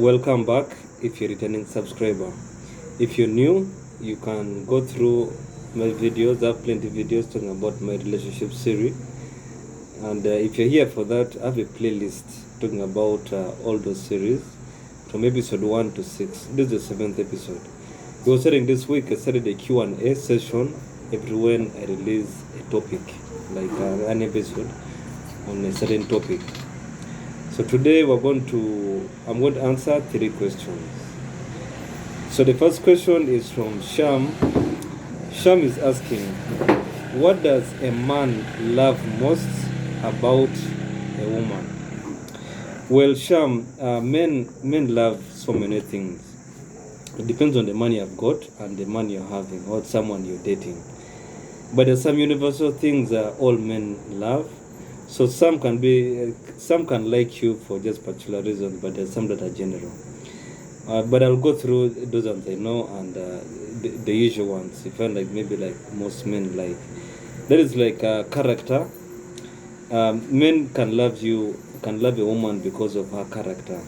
Welcome back if you're a returning subscriber. If you're new, you can go through my videos. I have plenty of videos talking about my relationship series. And if you're here for that, I have a playlist talking about all those series from episode 1 to 6. This is the 7th episode. We were starting this week, I started a Q&A session every when I release a topic, like an episode on a certain topic. So today I'm going to answer 3 questions. So the first question is from Sham. Sham is asking, what does a man love most about a woman? Well, Sham, men love so many things. It depends on the man you have got and the man you're having or someone you're dating. But there's some universal things that all men love. So some can like you for just particular reasons, but there's some that are general. But I'll go through those ones I know and the usual ones. If I maybe like most men like, that is like character. Men can love a woman because of her character.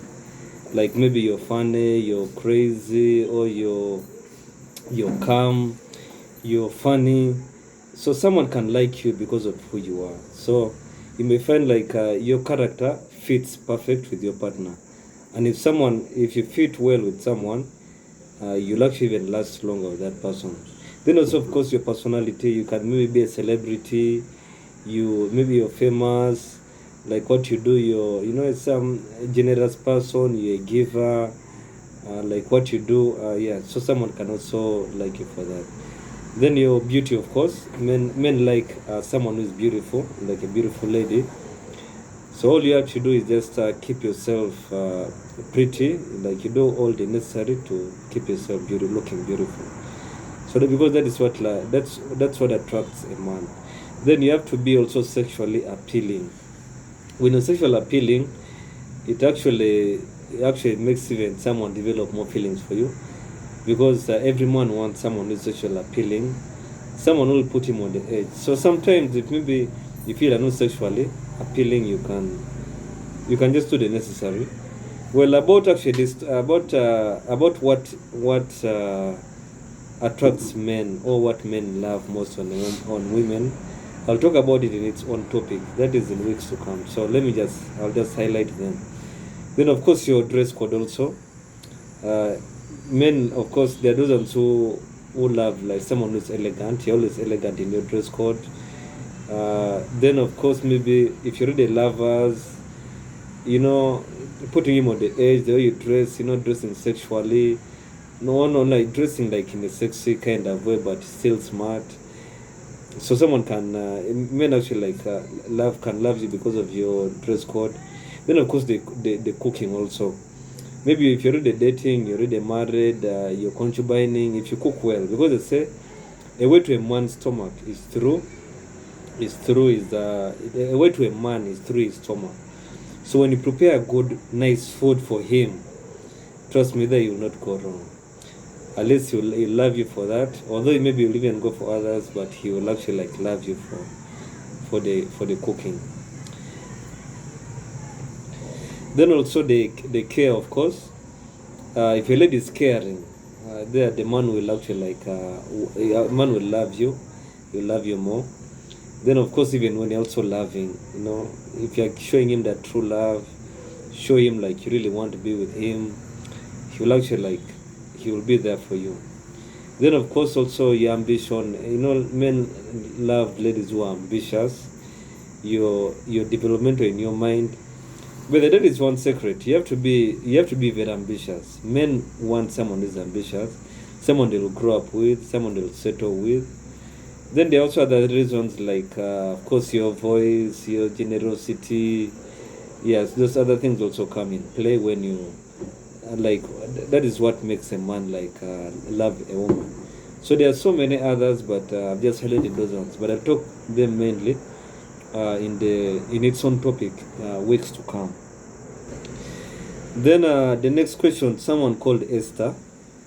Like maybe you're funny, you're crazy, or you're calm, you're funny. So someone can like you because of who you are. So you may find like your character fits perfect with your partner. And if you fit well with someone, you'll actually even last longer with that person. Then also, of course, your personality. You can maybe be a celebrity. Maybe you're famous. Like what you do, you're some generous person. You're a giver. Like what you do, yeah. So someone can also like you for that. Then your beauty, of course. Men like someone who's beautiful, like a beautiful lady. So all you have to do is just keep yourself pretty, like you do all the necessary to keep yourself looking beautiful. So because that is that's what attracts a man. Then you have to be also sexually appealing. When you're sexually appealing, it actually makes even someone develop more feelings for you, because every man wants someone who's sexually appealing, someone who will put him on the edge. So sometimes if maybe you feel not sexually appealing, you can just do the necessary. Well, about actually this about what attracts men or what men love most on women, I'll talk about it in its own topic. That is in weeks to come. So I'll just highlight them. Then of course your dress code also. Men, of course, there are those ones who love like someone who's elegant. You're always elegant in your dress code. Then of course maybe if you're really lovers, putting him on the edge, the way you dress, dressing sexually, no like dressing like in a sexy kind of way but still smart. So someone can men actually like can love you because of your dress code. Then of course the cooking also. Maybe if you're already dating, you're already married, you're concubining, if you cook well, because they say a way to a man's stomach is through a way to a man is through his stomach. So when you prepare good, nice food for him, trust me that you'll not go wrong. At least he'll love you for that. Although maybe you'll even go for others, but he will actually like love you for the cooking. Then also the care, of course. If your lady is caring, the man will actually man will love you. He'll love you more. Then of course, even when you're also loving, if you're showing him that true love, show him like you really want to be with him, he will actually he will be there for you. Then of course also your ambition. Men love ladies who are ambitious. Your developmental in your mind. But that is one secret. You have to be very ambitious. Men want someone who's ambitious, someone they will grow up with, someone they will settle with. Then there are also other reasons like, of course, your voice, your generosity. Yes, those other things also come in play when you that is what makes a man love a woman. So there are so many others, but I've just highlighted those ones. But I'll talk them mainly in its own topic weeks to come. Then the next question, someone called Esther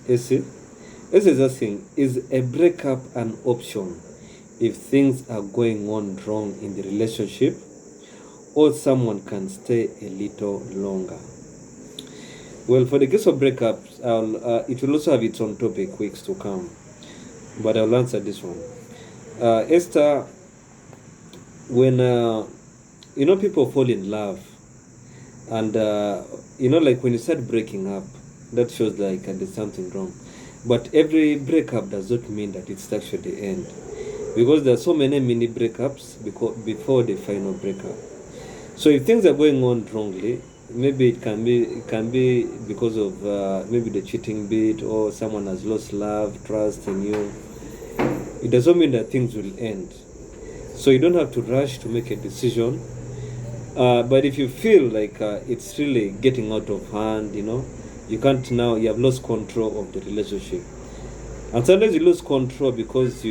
is asking, is a breakup an option if things are going on wrong in the relationship, or someone can stay a little longer? Well, for the case of breakups, it will also have its own topic weeks to come, but I'll answer this one. Esther, when people fall in love, and like when you start breaking up, that shows like there's something wrong. But every breakup does not mean that it's actually the end, because there are so many mini breakups before the final breakup. So if things are going on wrongly, maybe it can be because of maybe the cheating bit, or someone has lost love, trust in you. It doesn't mean that things will end. So you don't have to rush to make a decision. But if you feel like it's really getting out of hand, you can't now, you have lost control of the relationship. And sometimes you lose control because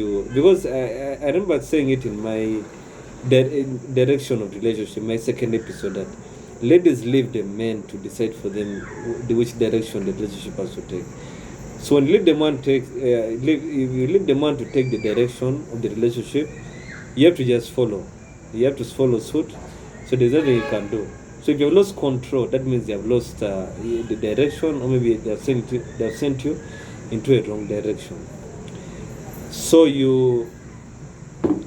I remember saying it in my direction of relationship, my second episode, that ladies leave the men to decide for them which direction the relationship has to take. So when you leave the man if you leave the man to take the direction of the relationship, you have to just follow. You have to follow suit. So there's nothing you can do. So if you've lost control, that means you have lost the direction, or maybe they have sent you into a wrong direction. So you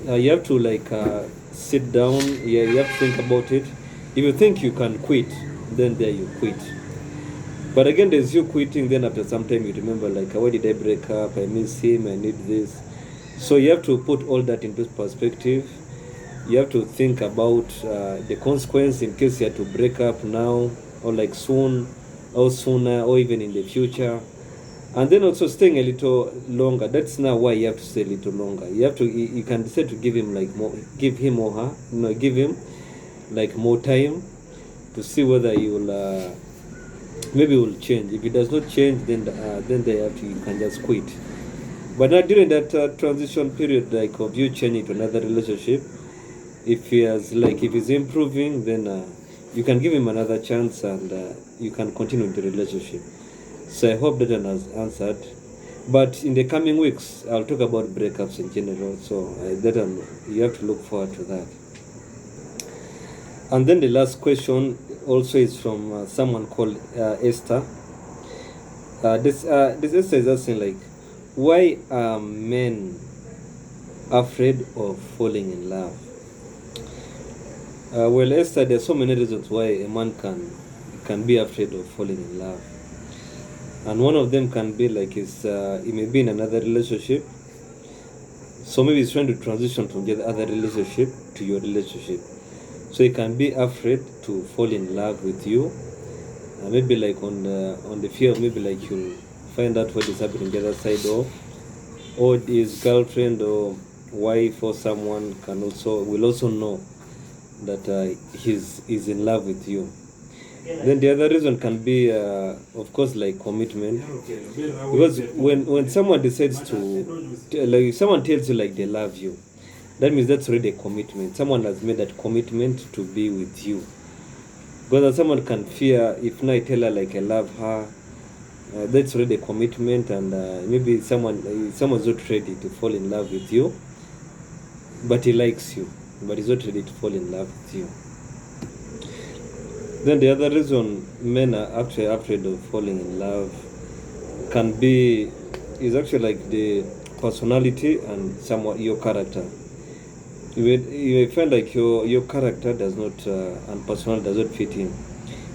have to sit down. You have to think about it. If you think you can quit, then there you quit. But again, there's you quitting. Then after some time, you remember why did I break up? I miss him. I need this. So you have to put all that into perspective. You have to think about the consequence in case you have to break up now, or soon, or sooner, or even in the future. And then also staying a little longer. That's now why you have to stay a little longer. You can decide to give him give him or her, give him more time to see whether you will maybe will change. If it does not change, then you can just quit. But now during that transition period, of you changing to another relationship, if he's improving, then you can give him another chance, and you can continue the relationship. So I hope that one has answered. But in the coming weeks, I'll talk about breakups in general. So you have to look forward to that. And then the last question also is from someone called Esther. This Esther is asking why are men afraid of falling in love? Well, Esther, there are so many reasons why a man can be afraid of falling in love. And one of them can be he may be in another relationship. So maybe he's trying to transition from the other relationship to your relationship. So he can be afraid to fall in love with you. Maybe on the fear of maybe you'll find out what is happening on the other side, or his girlfriend or wife or someone will also know that he's in love with you. Then the other reason can be, of course, commitment. Because when someone decides if someone tells you they love you, that means that's already a commitment. Someone has made that commitment to be with you. Because someone can fear, if now I tell her I love her, that's already a commitment, and maybe someone's not ready to fall in love with you, but he likes you, but he's not ready to fall in love with you. Then the other reason men are actually afraid of falling in love is actually the personality and somewhat your character. You may find your character does not and personality does not fit in.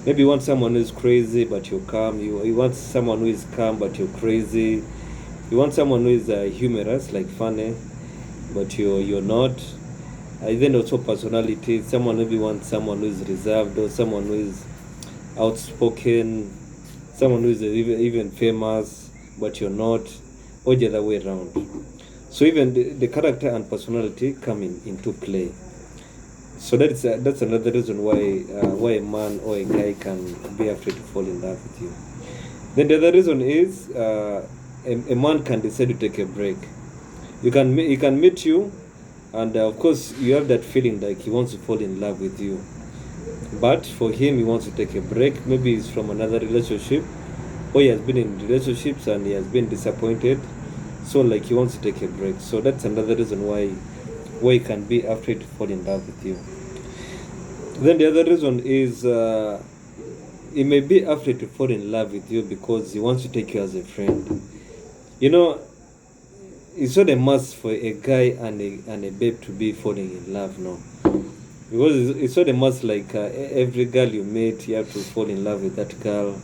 Maybe you want someone who is crazy but you're calm. You want someone who is calm but you're crazy. You want someone who is humorous, funny, but you're not. Then also personality. Someone maybe wants someone who is reserved, or someone who is outspoken, someone who is even famous but you're not, or the other way around. So even the character and personality come into play. So that's another reason why a man or a guy can be afraid to fall in love with you. Then the other reason is a man can decide to take a break. He can meet you, and of course you have that feeling he wants to fall in love with you. But for him, he wants to take a break. Maybe he's from another relationship, or he has been in relationships and he has been disappointed. So he wants to take a break. So that's another reason why he can be afraid to fall in love with you. Then the other reason is he may be afraid to fall in love with you because he wants to take you as a friend. You know, it's not a must for a guy and a babe to be falling in love, no. Because it's not a must like every girl you meet, you have to fall in love with that girl.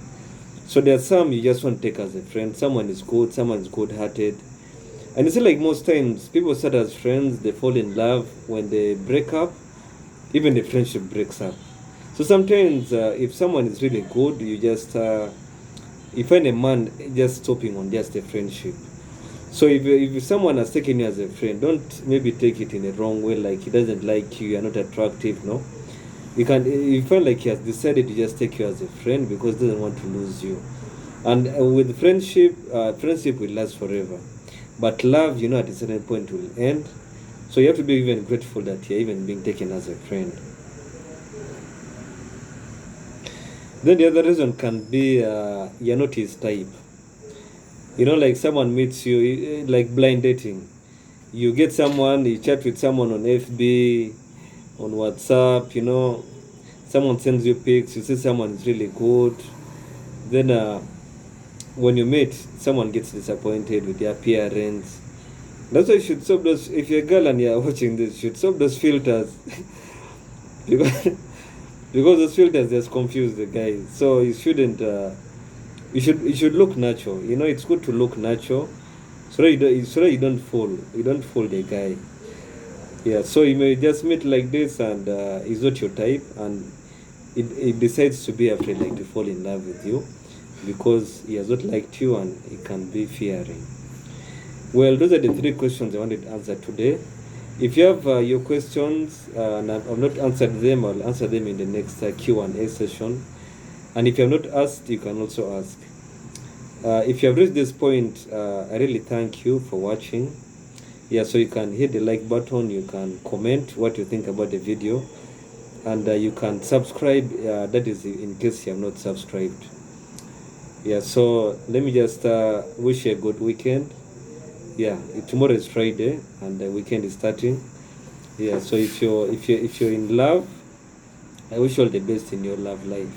So there are some you just want to take as a friend. Someone is good, someone is good-hearted. And it's like most times, people start as friends, they fall in love. When they break up, even the friendship breaks up. So sometimes, if someone is really good, you find a man just stopping on just a friendship. So if someone has taken you as a friend, don't maybe take it in a wrong way, like he doesn't like you, you're not attractive, no. You feel like he has decided to just take you as a friend because he doesn't want to lose you. And with friendship will last forever. But love, at a certain point will end. So you have to be even grateful that you're even being taken as a friend. Then the other reason can be you're not his type. Like someone meets you, like blind dating. You get someone, you chat with someone on FB, on WhatsApp, someone sends you pics, you see someone is really good. Then when you meet, someone gets disappointed with their appearance. That's why you should stop those. If you're a girl and you're watching this, you should stop those filters. because because those filters just confuse the guys. So you shouldn't. You should look natural. It's good to look natural, so that you don't fall. You don't fool the guy. Yeah. So you may just meet like this, and he's not your type, and it decides to be afraid, like to fall in love with you, because he has not liked you, and he can be fearing. Well, those are the 3 questions I wanted to answer today. If you have your questions and I've not answered them, I'll answer them in the next Q&A session. And if you have not asked, you can also ask. If you have reached this point, I really thank you for watching. Yeah, so you can hit the like button, you can comment what you think about the video, and you can subscribe. That is in case you have not subscribed. Yeah, so let me just wish you a good weekend. Yeah, tomorrow is Friday and the weekend is starting. Yeah, so if you're in love, I wish you all the best in your love life,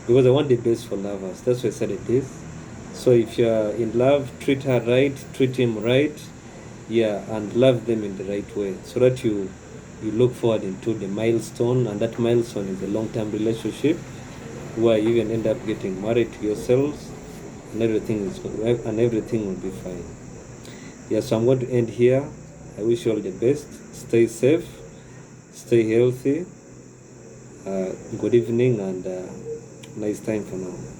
because I want the best for lovers. That's why I said it is. So if you're in love, treat her right, treat him right. Yeah, and love them in the right way, so that you look forward into the milestone, and that milestone is a long-term relationship where you even end up getting married to yourselves, and everything will be fine. Yeah, so I'm going to end here. I wish you all the best. Stay safe, stay healthy. Good evening, and nice time for now.